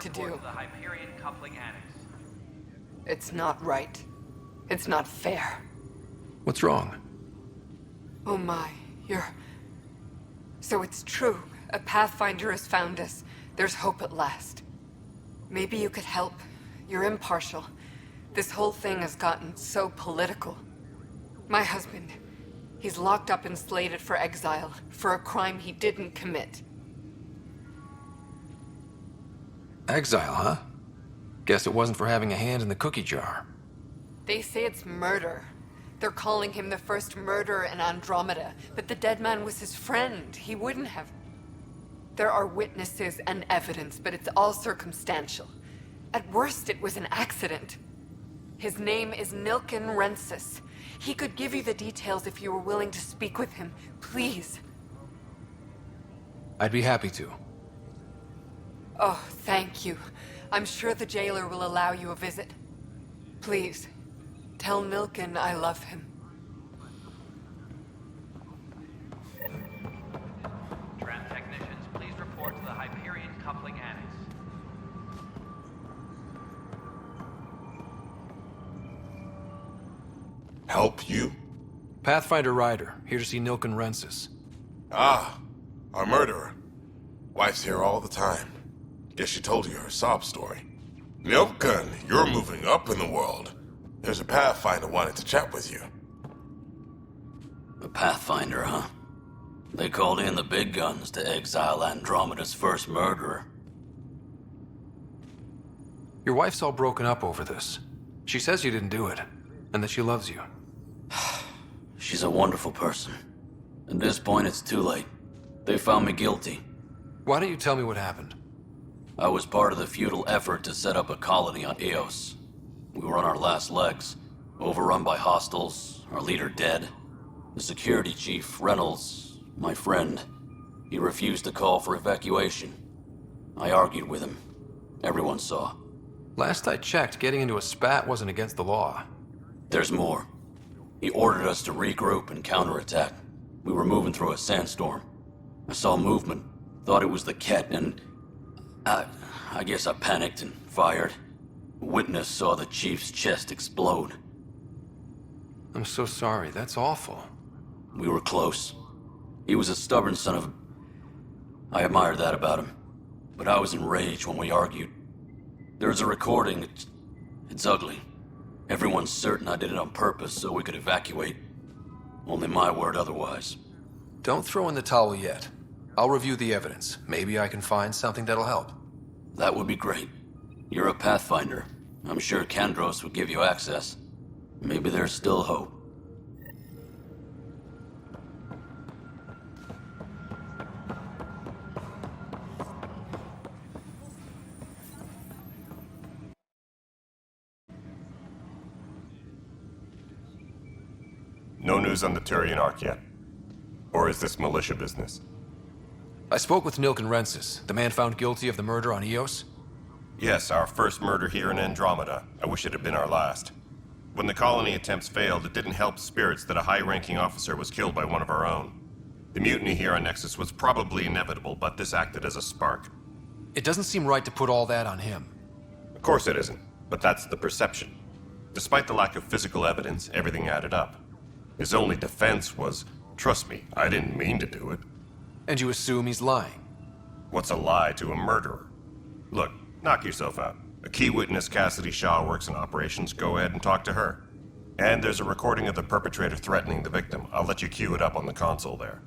to do. The Hyperion coupling annex. It's not right. It's not fair. What's wrong? Oh my, So it's true. A Pathfinder has found us. There's hope at last. Maybe you could help. You're impartial. This whole thing has gotten so political. My husband, he's locked up and slated for exile for a crime he didn't commit. Exile, huh? Guess it wasn't for having a hand in the cookie jar. They say it's murder. They're calling him the first murderer in Andromeda, but the dead man was his friend. He wouldn't have. There are witnesses and evidence, but it's all circumstantial. At worst, it was an accident. His name is Nilken Rensis. He could give you the details if you were willing to speak with him. Please. I'd be happy to. Oh, thank you. I'm sure the jailer will allow you a visit. Please, tell Nilken I love him. Tram technicians, please report to the Hyperion coupling annex. Help you? Pathfinder Ryder, here to see Nilken Rensis. Ah, our murderer. Wife's here all the time. Guess she told you her sob story. Nilken, you're moving up in the world. There's a Pathfinder wanted to chat with you. A Pathfinder, huh? They called in the big guns to exile Andromeda's first murderer. Your wife's all broken up over this. She says you didn't do it, and that she loves you. She's a wonderful person. At this point, it's too late. They found me guilty. Why don't you tell me what happened? I was part of the futile effort to set up a colony on Eos. We were on our last legs, overrun by hostiles, our leader dead. The security chief, Reynolds, my friend, he refused to call for evacuation. I argued with him. Everyone saw. Last I checked, getting into a spat wasn't against the law. There's more. He ordered us to regroup and counterattack. We were moving through a sandstorm. I saw movement, thought it was the Ket, and I guess I panicked and fired. A witness saw the chief's chest explode. I'm so sorry, that's awful. We were close. He was a stubborn son of... I admired that about him. But I was enraged when we argued. There's a recording. It's ugly. Everyone's certain I did it on purpose so we could evacuate. Only my word otherwise. Don't throw in the towel yet. I'll review the evidence. Maybe I can find something that'll help. That would be great. You're a Pathfinder. I'm sure Kandros would give you access. Maybe there's still hope. No news on the Turian Ark yet? Or is this militia business? I spoke with Nilken Rensis, the man found guilty of the murder on Eos. Yes, our first murder here in Andromeda. I wish it had been our last. When the colony attempts failed, it didn't help spirits that a high-ranking officer was killed by one of our own. The mutiny here on Nexus was probably inevitable, but this acted as a spark. It doesn't seem right to put all that on him. Of course it isn't, but that's the perception. Despite the lack of physical evidence, everything added up. His only defense was, trust me, I didn't mean to do it. And you assume he's lying? What's a lie to a murderer? Look, knock yourself out. A key witness, Cassidy Shaw, works in operations. Go ahead and talk to her. And there's a recording of the perpetrator threatening the victim. I'll let you cue it up on the console there.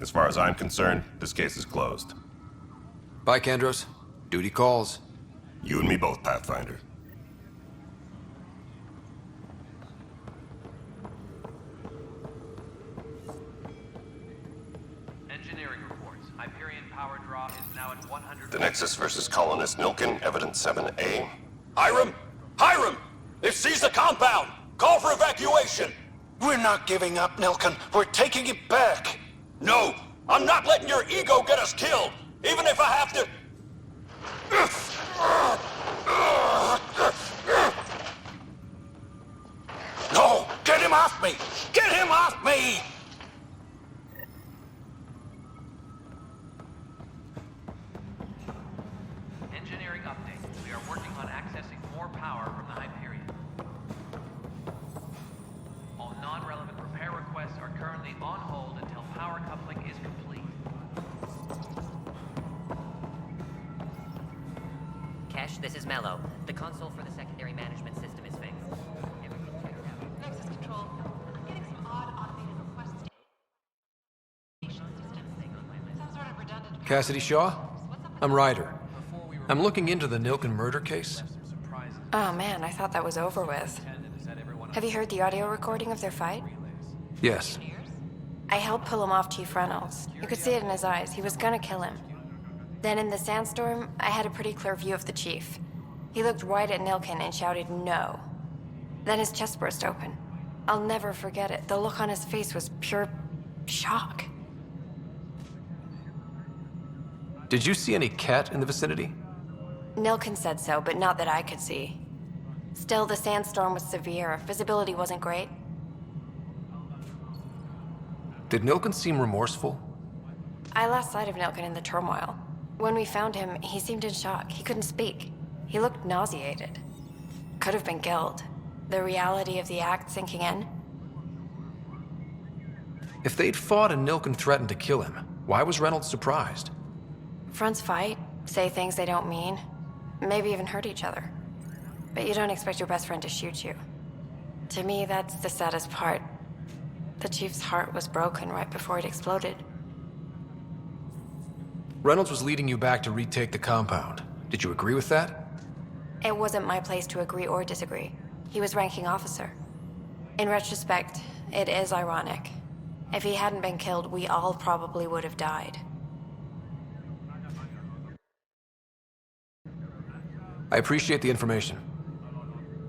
As far as I'm concerned, this case is closed. Bye, Kandros. Duty calls. You and me both, Pathfinder. Engineering reports. Hyperion power draw is now at 100. The Nexus versus colonist Nilken, evidence 7A. Hiram! Hiram! They've seized the compound! Call for evacuation! We're not giving up, Nilken. We're taking it back. No! I'm not letting your ego get us killed! Even if I have to... No! Get him off me! Get him off me! Engineering update. We are working on accessing more power from the Hyperion. All non-relevant repair requests are currently on hold until power coupling is complete. Kesh, this is Mello. The console for the secondary management system is fixed. Everything checked out. Nexus Control. I'm getting some odd automated request station systems. Some sort of redundant... Cassidy Shaw? I'm Ryder. I'm looking into the Nilken murder case. Oh man, I thought that was over with. Have you heard the audio recording of their fight? Yes. I helped pull him off Chief Reynolds. You could see it in his eyes. He was gonna kill him. Then in the sandstorm, I had a pretty clear view of the chief. He looked right at Nilken and shouted no. Then his chest burst open. I'll never forget it. The look on his face was pure shock. Did you see any cat in the vicinity? Nilken said so, but not that I could see. Still, the sandstorm was severe. Visibility wasn't great. Did Nilken seem remorseful? I lost sight of Nilken in the turmoil. When we found him, he seemed in shock. He couldn't speak. He looked nauseated. Could have been killed. The reality of the act sinking in. If they'd fought and Nilken threatened to kill him, why was Reynolds surprised? Fronts fight, say things they don't mean, maybe even hurt each other. But you don't expect your best friend to shoot you. To me, that's the saddest part. The chief's heart was broken right before it exploded. Reynolds was leading you back to retake the compound. Did you agree with that? It wasn't my place to agree or disagree. He was ranking officer. In retrospect, it is ironic. If he hadn't been killed, we all probably would have died. I appreciate the information.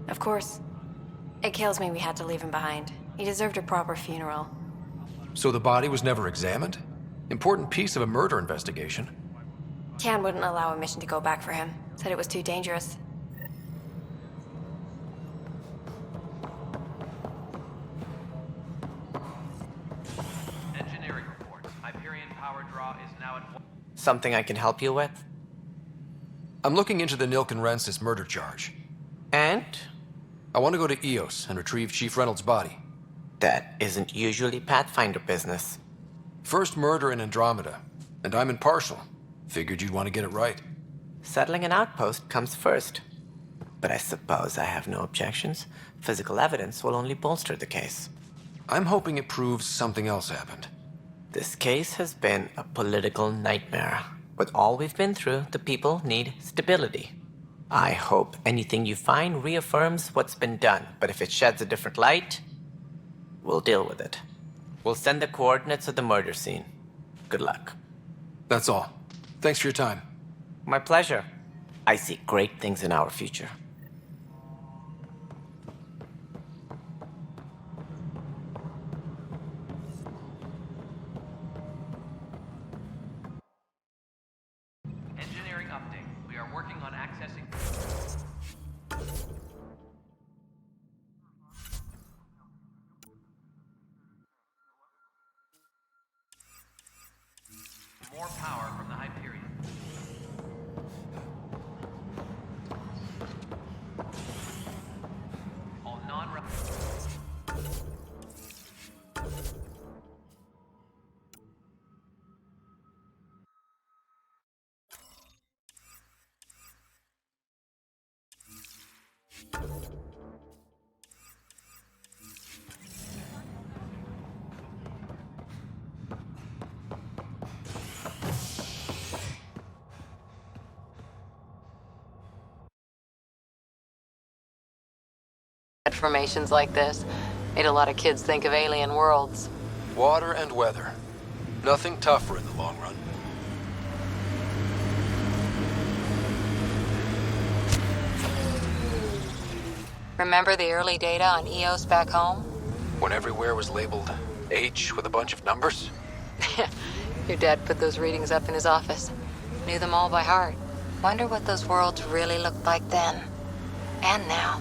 Of course. It kills me we had to leave him behind. He deserved a proper funeral. So the body was never examined? Important piece of a murder investigation. Tian wouldn't allow a mission to go back for him. Said it was too dangerous. Engineering report. Hyperion power draw is now at... Something I can help you with? I'm looking into the Nilken Rensis murder charge. And? I want to go to EOS and retrieve Chief Reynolds' body. That isn't usually Pathfinder business. First murder in Andromeda, and I'm impartial. Figured you'd want to get it right. Settling an outpost comes first. But I suppose I have no objections. Physical evidence will only bolster the case. I'm hoping it proves something else happened. This case has been a political nightmare. With all we've been through, the people need stability. I hope anything you find reaffirms what's been done, but if it sheds a different light, we'll deal with it. We'll send the coordinates of the murder scene. Good luck. That's all. Thanks for your time. My pleasure. I see great things in our future. Engineering update. We are working on accessing... more power from the Hyperion. All non-relevant... Formations like this made a lot of kids think of alien worlds. Water and weather. Nothing tougher in the long run. Remember the early data on EOS back home? When everywhere was labeled H with a bunch of numbers? Your dad put those readings up in his office. Knew them all by heart. Wonder what those worlds really looked like then. And now.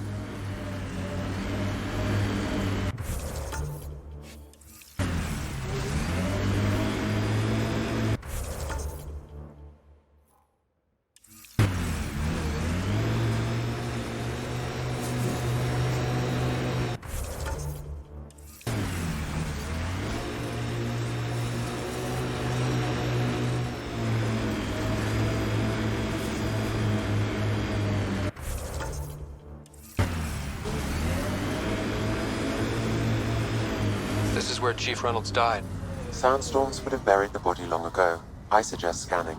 is where Chief Reynolds died. Sandstorms would have buried the body long ago. I suggest scanning.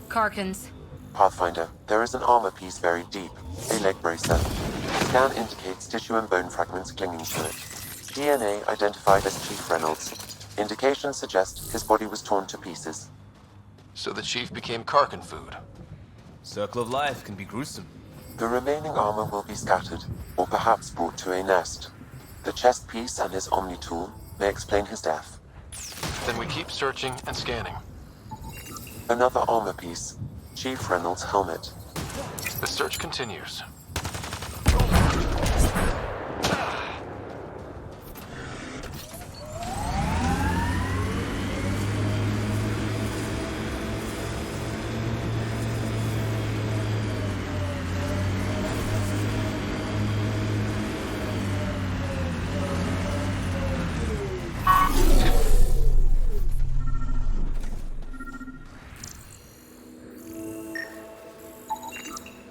Karkins. Pathfinder, there is an armor piece buried deep, a leg bracer. Scan indicates tissue and bone fragments clinging to it. DNA identified as Chief Reynolds. Indications suggest his body was torn to pieces. So the Chief became Karkin food. Circle of life can be gruesome. The remaining armor will be scattered, or perhaps brought to a nest. The chest piece and his Omni tool may explain his death. Then we keep searching and scanning. Another armor piece, Chief Reynolds' helmet. The search continues.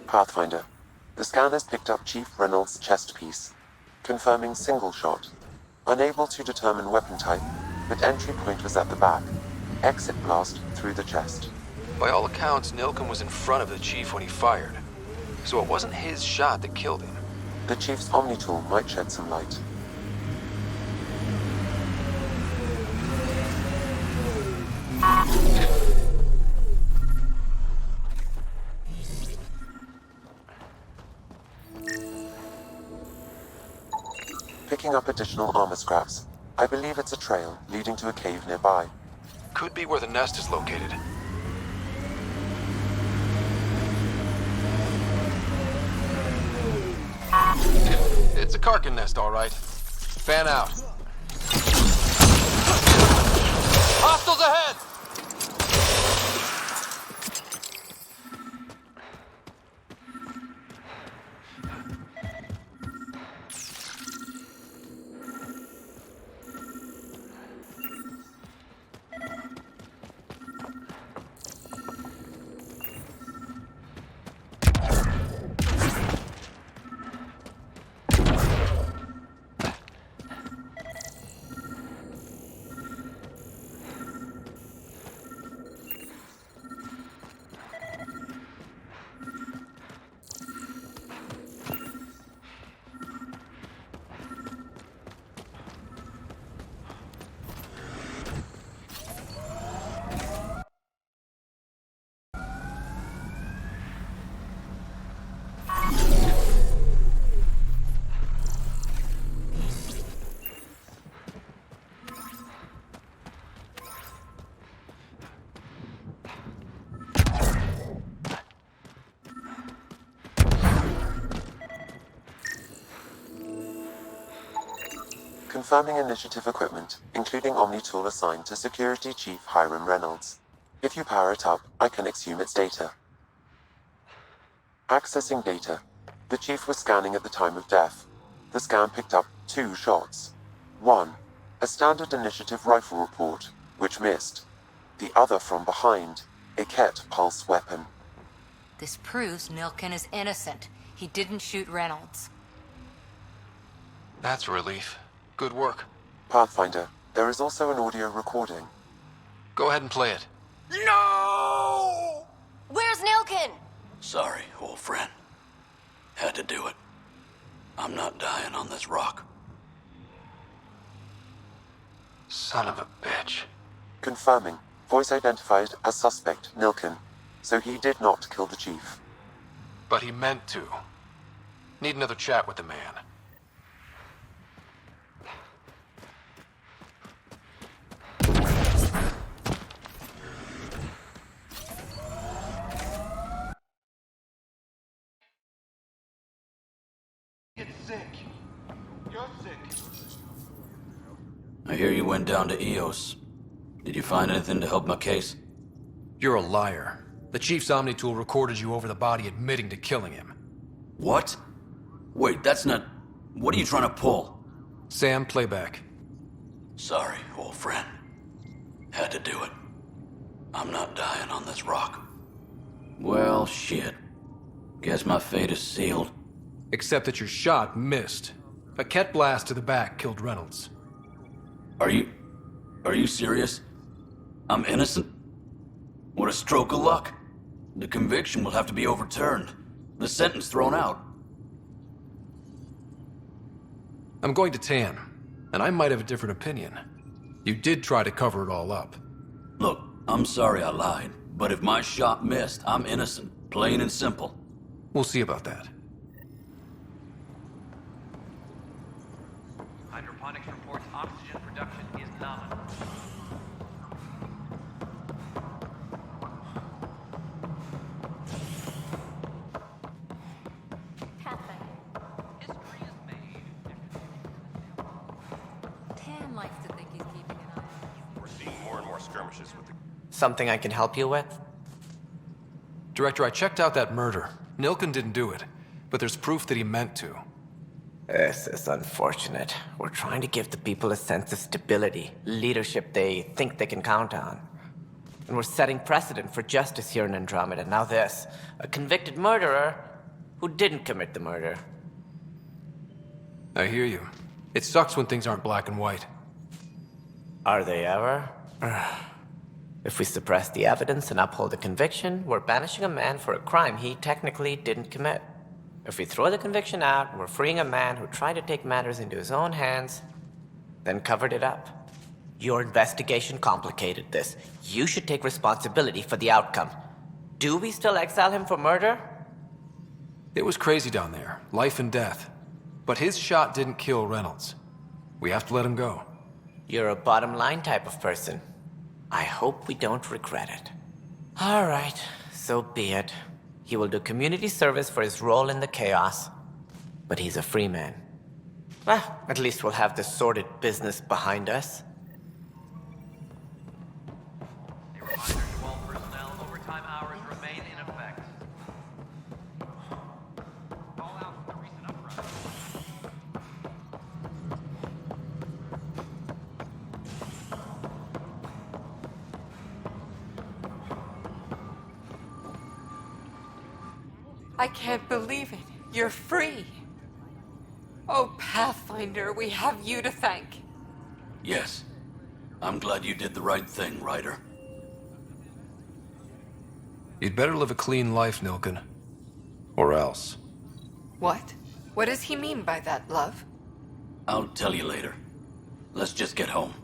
Pathfinder, the scan has picked up Chief Reynolds' chest piece, confirming single shot. Unable to determine weapon type, but entry point was at the back. Exit blast through the chest. By all accounts, Nilken was in front of the Chief when he fired. So it wasn't his shot that killed him. The Chief's Omni tool might shed some light. Picking up additional armor scraps. I believe it's a trail leading to a cave nearby. Could be where the nest is located. It's a Karkin nest, all right. Fan out. Hostiles ahead! Confirming initiative equipment, including Omni tool assigned to Security Chief Hiram Reynolds. If you power it up, I can exhume its data. Accessing data. The Chief was scanning at the time of death. The scan picked up 2 shots. One, a standard initiative rifle report, which missed. The other from behind, a Ket pulse weapon. This proves Nilken is innocent. He didn't shoot Reynolds. That's a relief. Good work. Pathfinder, there is also an audio recording. Go ahead and play it. No! Where's Nilken? Sorry, old friend. Had to do it. I'm not dying on this rock. Son of a bitch. Confirming. Voice identified as suspect Nilken. So he did not kill the Chief. But he meant to. Need another chat with the man. I hear you went down to EOS. Did you find anything to help my case? You're a liar. The Chief's Omni tool recorded you over the body admitting to killing him. What? Wait, that's not... What are you trying to pull? Sam, playback. Sorry, old friend. Had to do it. I'm not dying on this rock. Well, shit. Guess my fate is sealed. Except that your shot missed. A Ket blast to the back killed Reynolds. Are you serious? I'm innocent? What a stroke of luck. The conviction will have to be overturned. The sentence thrown out. I'm going to Tan, and I might have a different opinion. You did try to cover it all up. Look, I'm sorry I lied, but if my shot missed, I'm innocent. Plain and simple. We'll see about that. Hydroponics reports oxygen production is nominal. History is made. Tan likes to think he's keeping an eye. We're seeing more and more skirmishes with the... Something I can help you with? Director, I checked out that murder. Nilken didn't do it, but there's proof that he meant to. This is unfortunate. We're trying to give the people a sense of stability, leadership they think they can count on. And we're setting precedent for justice here in Andromeda. Now this, a convicted murderer who didn't commit the murder. I hear you. It sucks when things aren't black and white. Are they ever? If we suppress the evidence and uphold the conviction, we're banishing a man for a crime he technically didn't commit. If we throw the conviction out, we're freeing a man who tried to take matters into his own hands, then covered it up. Your investigation complicated this. You should take responsibility for the outcome. Do we still exile him for murder? It was crazy down there, life and death. But his shot didn't kill Reynolds. We have to let him go. You're a bottom line type of person. I hope we don't regret it. All right, so be it. He will do community service for his role in the chaos. But he's a free man. Well, at least we'll have the sordid business behind us. A reminder to all personnel, overtime hours remain in effect. Call out for the recent uprising. I can't believe it. You're free. Oh, Pathfinder, we have you to thank. Yes. I'm glad you did the right thing, Ryder. You'd better live a clean life, Nilken. Or else. What? What does he mean by that, love? I'll tell you later. Let's just get home.